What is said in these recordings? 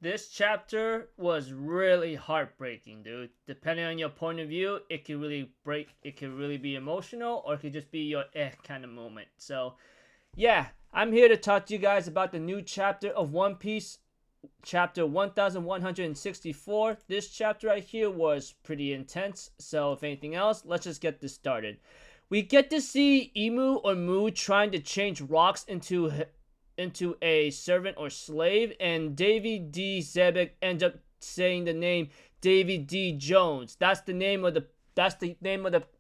This chapter was really heartbreaking, dude. Depending on your point of view, it could really it could really be emotional, or it could just be your kind of moment. So, yeah, I'm here to talk to you guys about the new chapter of One Piece, chapter 1164. This chapter right here was pretty intense. So, if anything else, let's just get this started. We get to see Emu or Mu trying to change rocks into a servant or slave, and Davy D. Zebek ends up saying the name Davy D. Jones. That's the name of the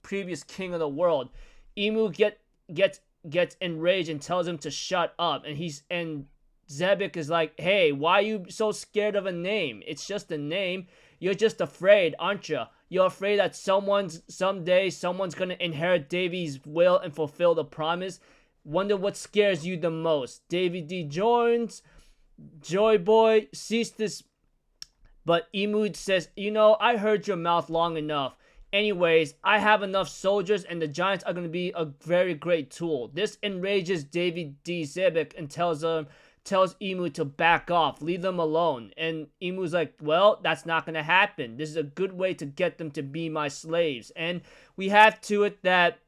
previous king of the world. Emu gets enraged and tells him to shut up, and Zebek is like, "Hey, why are you so scared of a name? It's just a name. You're just afraid, aren't you? You're afraid that someday someone's gonna inherit Davy's will and fulfill the promise. Wonder what scares you the most." Davy D. Jones, Joy Boy, sees this, but Emu says, I heard your mouth long enough. Anyways, I have enough soldiers, and the giants are going to be a very great tool. This enrages Davy D. Zebek and tells Emu to back off, leave them alone. And Emu's like, well, that's not going to happen. This is a good way to get them to be my slaves. And we have to it that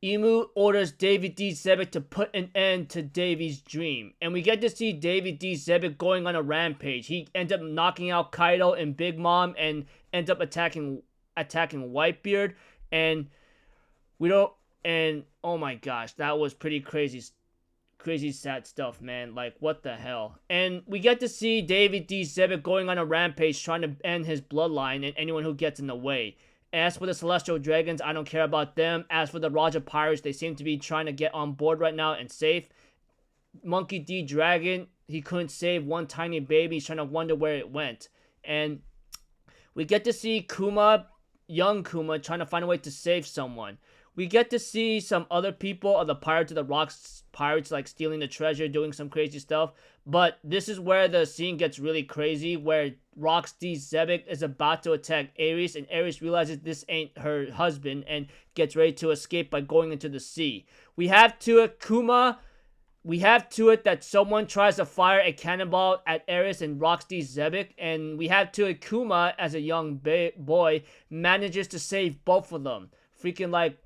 Emu orders Davy D. Zebek to put an end to Davy's dream. And we get to see Davy D. Zebek going on a rampage. He ends up knocking out Kaido and Big Mom and ends up attacking Whitebeard. And oh my gosh, that was pretty crazy sad stuff, man. Like, what the hell? And we get to see Davy D. Zebek going on a rampage trying to end his bloodline and anyone who gets in the way. As for the Celestial Dragons, I don't care about them. As for the Roger Pirates, they seem to be trying to get on board right now and safe. Monkey D. Dragon, he couldn't save one tiny baby. He's trying to wonder where it went. And we get to see Kuma, young Kuma, trying to find a way to save someone. We get to see some other people of the Pirates of the Rocks pirates, like stealing the treasure, doing some crazy stuff. But this is where the scene gets really crazy, where Rocks D. Zebek is about to attack Ares, and Ares realizes this ain't her husband and gets ready to escape by going into the sea. We have to it that someone tries to fire a cannonball at Ares and Rocks D. Zebek, and we have to it Kuma, as a young boy, manages to save both of them. Freaking like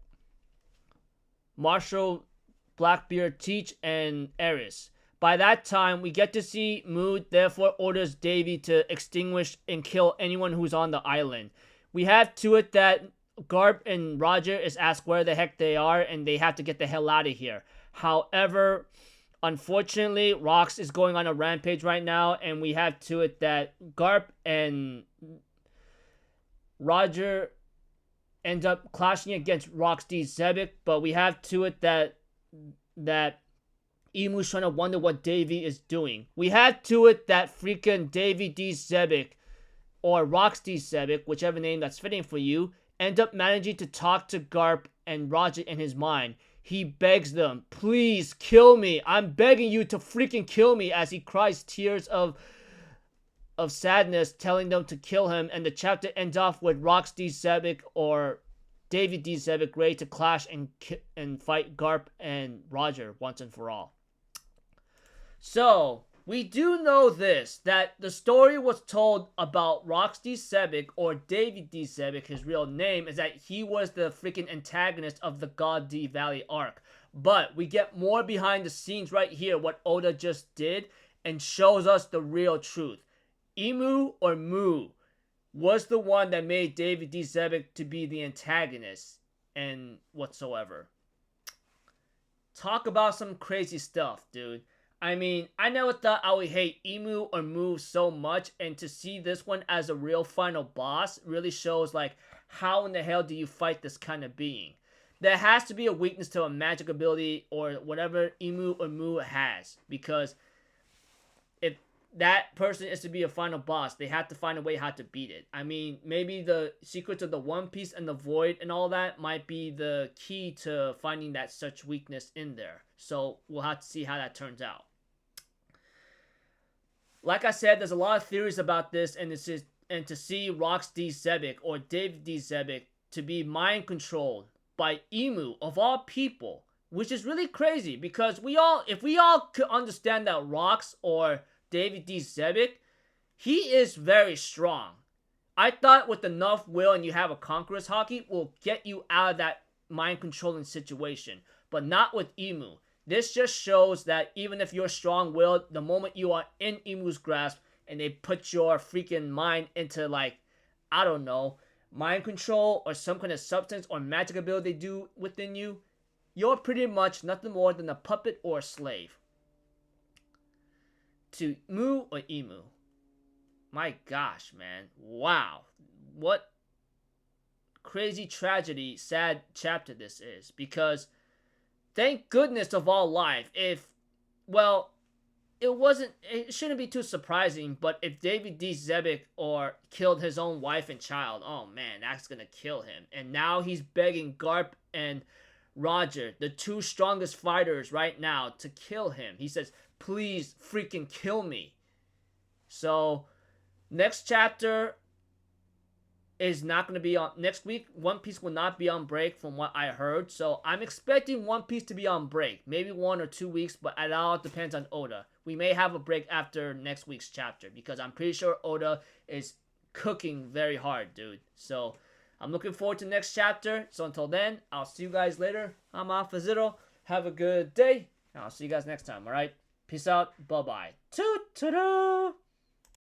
Marshall, Blackbeard, Teach, and Ares. By that time, we get to see Mood therefore orders Davy to extinguish and kill anyone who's on the island. We have to it that Garp and Roger is asked where the heck they are, and they have to get the hell out of here. However, unfortunately, Rocks is going on a rampage right now, and we have to it that Garp and Roger end up clashing against Rocks D. Zebek, but we have to it that Emu's trying to wonder what Davy is doing. We have to it that freaking Davy D. Zebek, or Rocks D. Zebek, whichever name that's fitting for you, end up managing to talk to Garp and Roger in his mind. He begs them, please kill me. I'm begging you to freaking kill me, as he cries tears of sadness, telling them to kill him. And the chapter ends off with Rocks D. Zebek or Davy D. Zebek ready to clash and fight Garp and Roger once and for all. So, we do know this, that the story was told about Rocks D. Zebek, or Davy D. Zebek, his real name, is that he was the freaking antagonist of the God D Valley arc. But we get more behind the scenes right here, what Oda just did, and shows us the real truth. Emu or Mu was the one that made Davy D. Zebek to be the antagonist and whatsoever. Talk about some crazy stuff, dude. I mean, I never thought I would hate Emu or Mu so much, and to see this one as a real final boss really shows, like, how in the hell do you fight this kind of being? There has to be a weakness to a magic ability or whatever Emu or Mu has, because if that person is to be a final boss, they have to find a way how to beat it. I mean, maybe the secrets of the One Piece and the Void and all that might be the key to finding that such weakness in there. So we'll have to see how that turns out. Like I said, there's a lot of theories about this, and to see Rocks D. Zebek or Davy D. Zebek to be mind controlled by Emu of all people, which is really crazy, because if we all could understand that Rocks or David D. Zebek, he is very strong. I thought with enough will and you have a Conqueror's Hockey will get you out of that mind controlling situation, but not with Emu. This just shows that even if you're strong-willed, the moment you are in Emu's grasp and they put your freaking mind into, like, I don't know, mind control or some kind of substance or magic ability they do within you, you're pretty much nothing more than a puppet or a slave to Mu or Emu. My gosh, man. Wow. What crazy tragedy, sad chapter this is. Because thank goodness of all life, it shouldn't be too surprising, but if David D. Zebek killed his own wife and child, oh man, that's gonna kill him. And now he's begging Garp and Roger, the two strongest fighters right now, to kill him. He says, please freaking kill me. So, next chapter is not going to be on next week. One Piece will not be on break from what I heard. So I'm expecting One Piece to be on break. Maybe 1 or 2 weeks, but it all depends on Oda. We may have a break after next week's chapter because I'm pretty sure Oda is cooking very hard, dude. So I'm looking forward to next chapter. So until then, I'll see you guys later. I'm Alpha Have a good day. And I'll see you guys next time, alright? Peace out. Bye-bye. Toot-toot-toot.